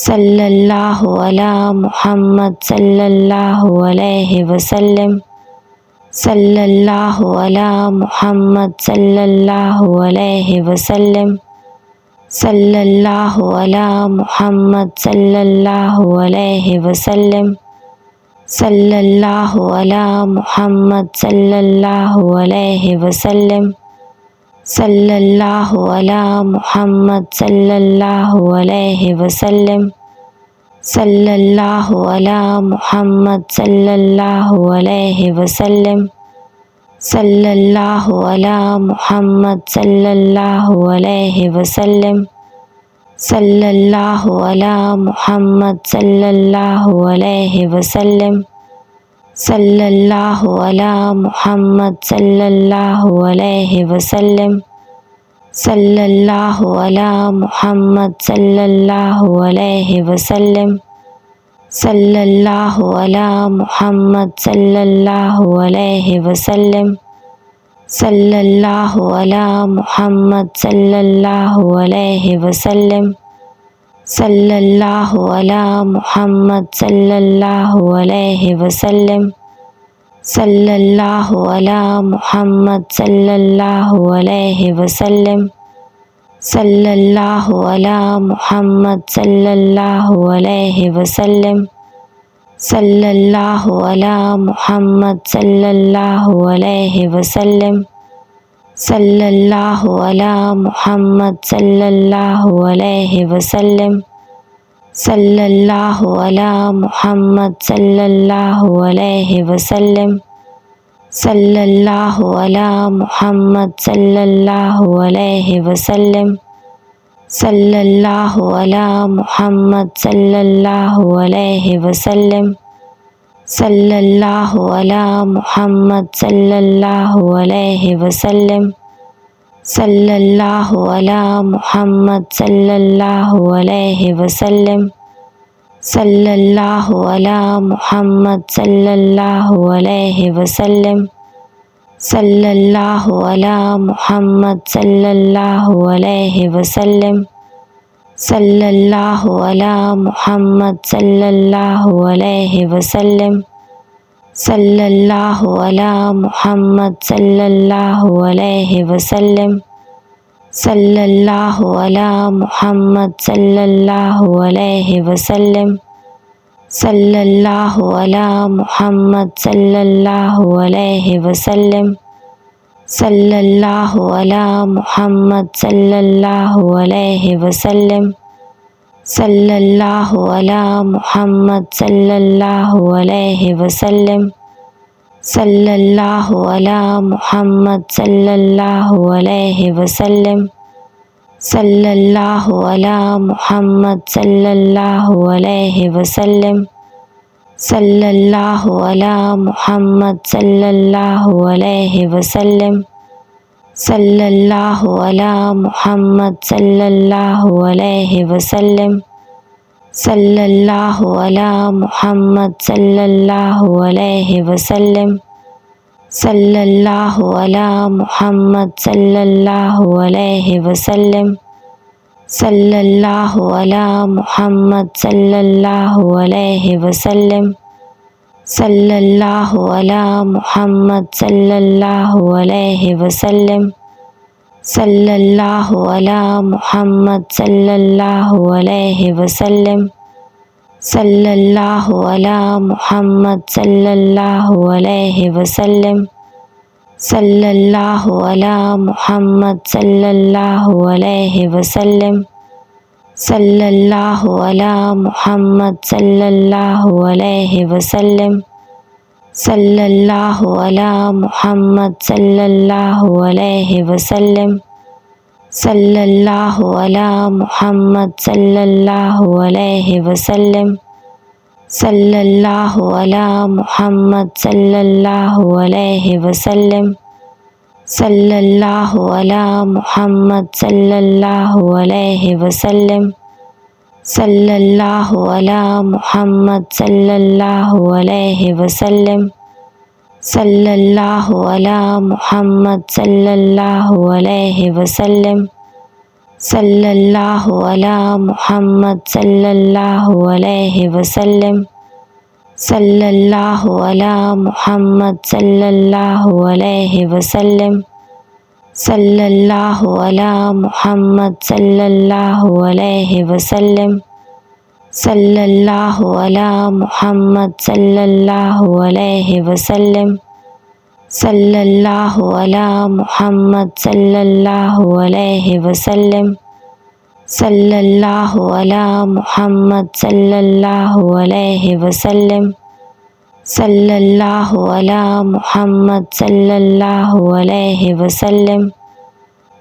सल्लल्लाहु अला मुहम्मद सल्लल्लाहु अलैहि वसल्लम, सल्लल्लाहु अला मुहम्मद सल्लल्लाहु अलैहि वसल्लम, सल्लल्लाहु अला मुहम्मद सल्लल्लाहु अलैहि वसल्लम, सल्लल्लाहु अला मुहम्मद सल्लल्लाहु अलैहि वसल्लम, सल्लल्लाहु अला मुहम्मद सल्लल्लाहु अलैहि वसल्लम, सल्लल्लाहु अला मुहम्मद सल्लल्लाहु अलैहि वसल्लम, सल्लल्लाहु अला मुहम्मद सल्लल्लाहु अलैहि वसल्लम, सल्लल्लाहु अला मुहम्मद सल्लल्लाहु अलैहि वसल्लम, सल्लल्लाहु अला मुहम्मद सल्लल्लाहु अलैहि वसल्लम, सल्लल्लाहु अला मुहम्मद सल्लल्लाहु अलैहि वसल्लम, सल्लल्लाहु अला मुहम्मद सल्लल्लाहु अलैहि वसल्लम, सल्लल्लाहु अला मुहम्मद सल्लल्लाहु अलैहि वसल्लम, सल्लल्लाहु अला मुहम्मद सल्लल्लाहु अलैहि वसल्लम, सल्लल्लाहु अला मुहम्मद सल्लल्लाहु अलैहि वसल्लम, सल्लल्लाहु अला मुहम्मद सल्लल्लाहु अलैहि वसल्लम, सल्लल्लाहु अला मुहम्मद सल्लल्लाहु अलैहि वसल्लम, सल्लल्लाहु अला मुहम्मद सल्लल्लाहु अलैहि वसल्लम, सल्लल्लाहु अला मुहम्मद सल्लल्लाहु अलैहि वसल्लम, सल्लल्लाहु अला मुहम्मद सल्लल्लाहु अलैहि वसल्लम, सल्लल्लाहु अला मुहम्मद सल्लल्लाहु अलैहि वसल्लम, सल्लल्लाहु अला मुहम्मद सल्लल्लाहु अलैहि वसल्लम, सल्लल्लाहु अला मुहम्मद सल्लल्लाहु अलैहि वसल्लम, सल्लल्लाहु अला मुहम्मद सल्लल्लाहु अलैहि वसल्लम, सल्लल्लाहु अला मुहम्मद सल्लल्लाहु अलैहि वसल्लम, सल्लल्लाहु अला मुहम्मद सल्लल्लाहु अलैहि वसल्लम, सल्लल्लाहु अला मुहम्मद सल्लल्लाहु अलैहि वसल्लम, सल्लल्लाहु अला मुहम्मद सल्लल्लाहु अलैहि वसल्लम, सल्लल्लाहु अला मुहम्मद सल्लल्लाहु अलैहि वसल्लम, सल्लल्लाहु अला मुहम्मद सल्लल्लाहु अलैहि वसल्लम, सल्लल्लाहु अला मुहम्मद सल्लल्लाहु अलैहि वसल्लम, सल्लल्लाहु अला मुहम्मद सल्लल्लाहु अलैहि वसल्लम, सल्लल्लाहु अला मुहम्मद सल्लल्लाहु अलैहि वसल्लम, सल्लल्लाहु अला मुहम्मद सल्लल्लाहु अलैहि वसल्लम, सल्लल्लाहु अला मुहम्मद सल्लल्लाहु अलैहि वसल्लम, सल्लल्लाहु अला मुहम्मद सल्लल्लाहु अलैहि वसल्लम, सल्लल्लाहु अला मुहम्मद सल्लल्लाहु अलैहि वसल्लम, सल्लल्लाहु अला मुहम्मद सल्लल्लाहु अलैहि वसल्लम, सल्लल्लाहु अला मुहम्मद सल्लल्लाहु अलैहि वसल्लम, सल्लल्लाहु अला मुहम्मद सल्लल्लाहु अलैहि वसल्लम, सल्लल्लाहु अला मुहम्मद सल्लल्लाहु अलैहि वसल्लम, सल्लल्लाहु अला मुहम्मद सल्लल्लाहु अलैहि वसल्लम, सल्लल्लाहु अला मुहम्मद सल्लल्लाहु अलैहि वसल्लम, सल्लल्लाहु अला मुहम्मद सल्लल्लाहु अलैहि वसल्लम, सल्लल्लाहु अला मुहम्मद सल्लल्लाहु अलैहि वसल्लम, सल्लल्लाहु अला मुहम्मद सल्लल्लाहु अलैहि वसल्लम, सल्लल्लाहु अला मुहम्मद सल्लल्लाहु अलैहि वसल्लम, सल्लल्लाहु अला मुहम्मद सल्लल्लाहु अलैहि वसल्लम, सल्लल्लाहु अला मुहम्मद सल्लल्लाहु अलैहि वसल्लम, सल्लल्लाहु अला मुहम्मद सल्लल्लाहु अलैहि वसल्लम, सल्लल्लाहु अला मुहम्मद सल्लल्लाहु अलैहि वसल्लम, सल्लल्लाहु अला मुहम्मद सल्लल्लाहु अलैहि वसल्लम, सल्लल्लाहु अला मुहम्मद सल्लल्लाहु अलैहि वसल्लम, सल्लल्लाहु अला मुहम्मद सल्लल्लाहु अलैहि वसल्लम, सल्लल्लाहु अला मुहम्मद सल्लल्लाहु अलैहि वसल्लम, सल्लल्लाहु अला मुहम्मद सल्लल्लाहु अलैहि वसल्लम,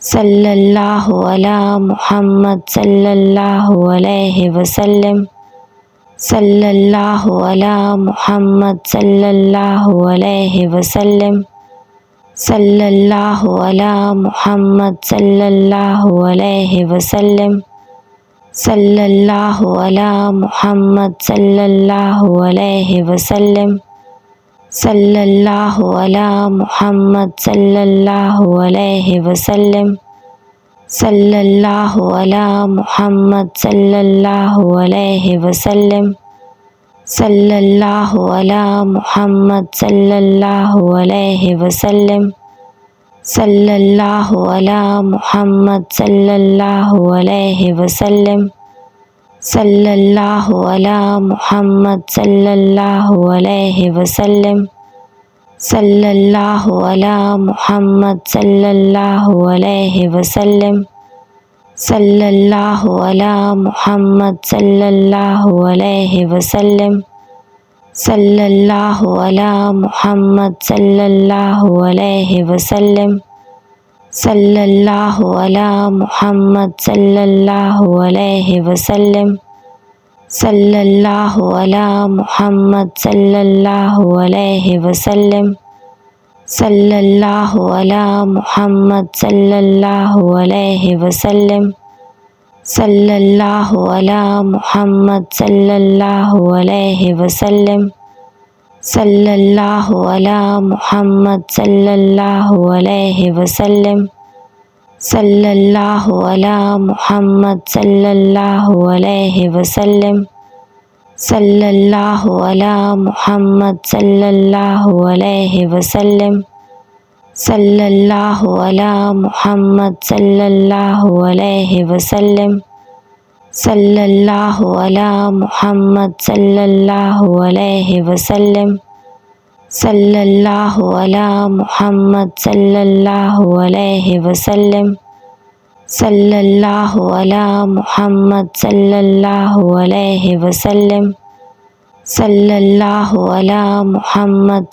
सल्लल्लाहु अला मुहम्मद सल्लल्लाहु अलैहि वसल्लम, सल्लल्लाहु अला मुहम्मद सल्लल्लाहु अलैहि वसल्लम, सल्लल्लाहु अला मुहम्मद सल्लल्लाहु अलैहि वसल्लम, सल्लल्लाहु अला मुहम्मद सल्लल्लाहु अलैहि वसल्लम, सल्लल्लाहु अला मुहम्मद सल्लल्लाहु अलैहि वसल्लम, सल्लल्लाहु अला मुहम्मद सल्लल्लाहु अलैहि वसल्लम, सल्लल्लाहु अला मुहम्मद सल्लल्लाहु अलैहि वसल्लम, सल्लल्लाहु अला मुहम्मद सल्लल्लाहु अलैहि वसल्लम, सल्लल्लाहु अला मुहम्मद सल्लल्लाहु अलैहि वसल्लम, सल्लल्लाहु अला मुहम्मद सल्लल्लाहु अलैहि वसल्लम, सल्लल्लाहु अला मुहम्मद सल्लल्लाहु अलैहि वसल्लम, सल्लल्लाहु अला मुहम्मद सल्लल्लाहु अलैहि वसल्लम, सल्लल्लाहु अला मुहम्मद सल्लल्लाहु अलैहि वसल्लम, सल्लल्लाहु अला मुहम्मद सल्लल्लाहु अलैहि वसल्लम, सल्लल्लाहु अला मुहम्मद सल्लल्लाहु अलैहि वसल्लम, सल्लल्लाहु अला मुहम्मद सल्लल्लाहु अलैहि वसल्लम, सल्लल्लाहु अला मुहम्मद सल्लल्लाहु अलैहि वसल्लम, सल्लल्लाहु अला मुहम्मद सल्लल्लाहु अलैहि वसल्लम, सल्लल्लाहु अला मुहम्मद सल्लल्लाहु अलैहि वसल्लम, सल्लल्लाहु अला मुहम्मद सल्लल्लाहु अलैहि वसल्लम, सल्लल्लाहु अला मुहम्मद सल्लल्लाहु अलैहि वसल्लम, सल्लल्लाहु अला मुहम्मद सल्लल्लाहु अलैहि वसल्लम, सल्लल्लाहु अला मुहम्मद सल्लल्लाहु अलैहि वसल्लम, सल्लल्लाहु अला मुहम्मद सल्लल्लाहु अलैहि वसल्लम, सल्लल्लाहु अला मुहम्मद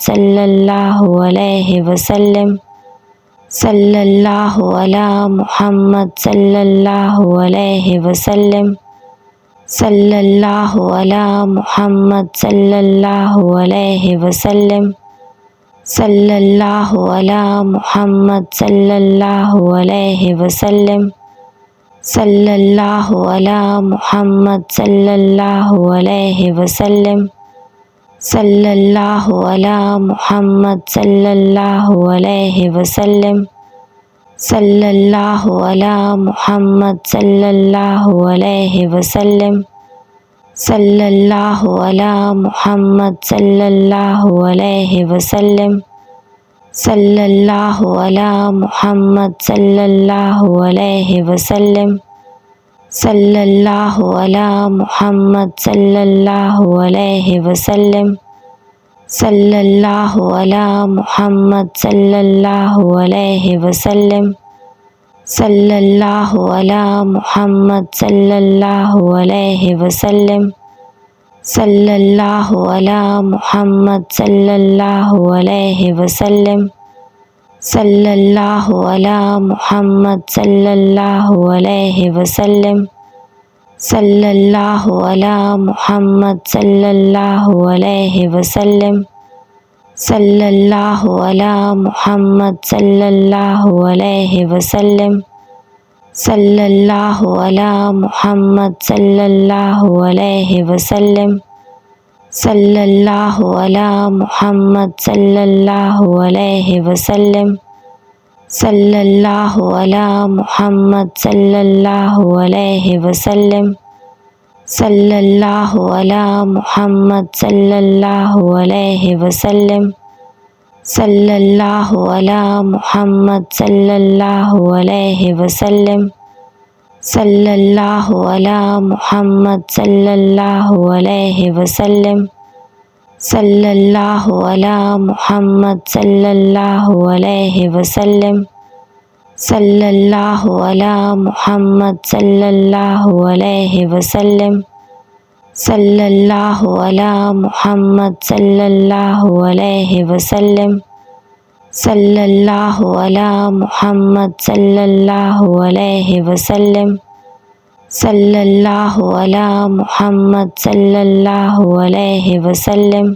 सल्लल्लाहु अलैहि वसल्लम, सल्लल्लाहु अला मुहम्मद सल्लल्लाहु अलैहि वसल्लम, सल्लल्लाहु अला मुहम्मद सल्लल्लाहु अलैहि वसल्लम, सल्लल्लाहु अला मुहम्मद सल्लल्लाहु अलैहि वसल्लम, सल्लल्लाहु अला मुहम्मद सल्लल्लाहु अलैहि वसल्लम, सल्लल्लाहु अला मुहम्मद सल्लल्लाहु अलैहि वसल्लम, सल्लल्लाहु अला मुहम्मद सल्लल्लाहु अलैहि वसल्लम, सल्लल्लाहु अला मुहम्मद सल्लल्लाहु अलैहि वसल्लम, सल्लल्लाहु अला मुहम्मद सल्लल्लाहु अलैहि वसल्लम, सल्लल्लाहु अला मुहम्मद सल्लल्लाहु अलैहि वसल्लम, सल्लल्लाहु अला मुहम्मद सल्लल्लाहु अलैहि वसल्लम, सल्लल्लाहु अला मुहम्मद सल्लल्लाहु अलैहि वसल्लम, सल्लल्लाहु अला मुहम्मद सल्लल्लाहु अलैहि वसल्लम, सल्लल्लाहु अला मुहम्मद सल्लल्लाहु अलैहि वसल्लम, सल्लल्लाहु अला मुहम्मद सल्लल्लाहु अलैहि वसल्लम, सल्लल्लाहु अला मुहम्मद सल्लल्लाहु अलैहि वसल्लम, सल्लल्लाहु अला मुहम्मद सल्लल्लाहु अलैहि वसल्लम, सल्लल्लाहु अला मुहम्मद सल्लल्लाहु अलैहि वसल्लम, सल्लल्लाहु अला मुहम्मद सल्लल्लाहु अलैहि वसल्लम, सल्लल्लाहु अला मुहम्मद सल्लल्लाहु अलैहि वसल्लम, सल्लल्लाहु अला मुहम्मद सल्लल्लाहु अलैहि वसल्लम, सल्लल्लाहु अला मुहम्मद सल्लल्लाहु अलैहि वसल्लम, सल्लल्लाहु अला मुहम्मद सल्लल्लाहु अलैहि वसल्लम, सल्लल्लाहु अला मुहम्मद सल्लल्लाहु अलैहि वसल्लम, सल्लल्लाहु अला मुहम्मद सल्लल्लाहु अलैहि वसल्लम, सल्लल्लाहु अला मुहम्मद सल्लल्लाहु अलैहि वसल्लम,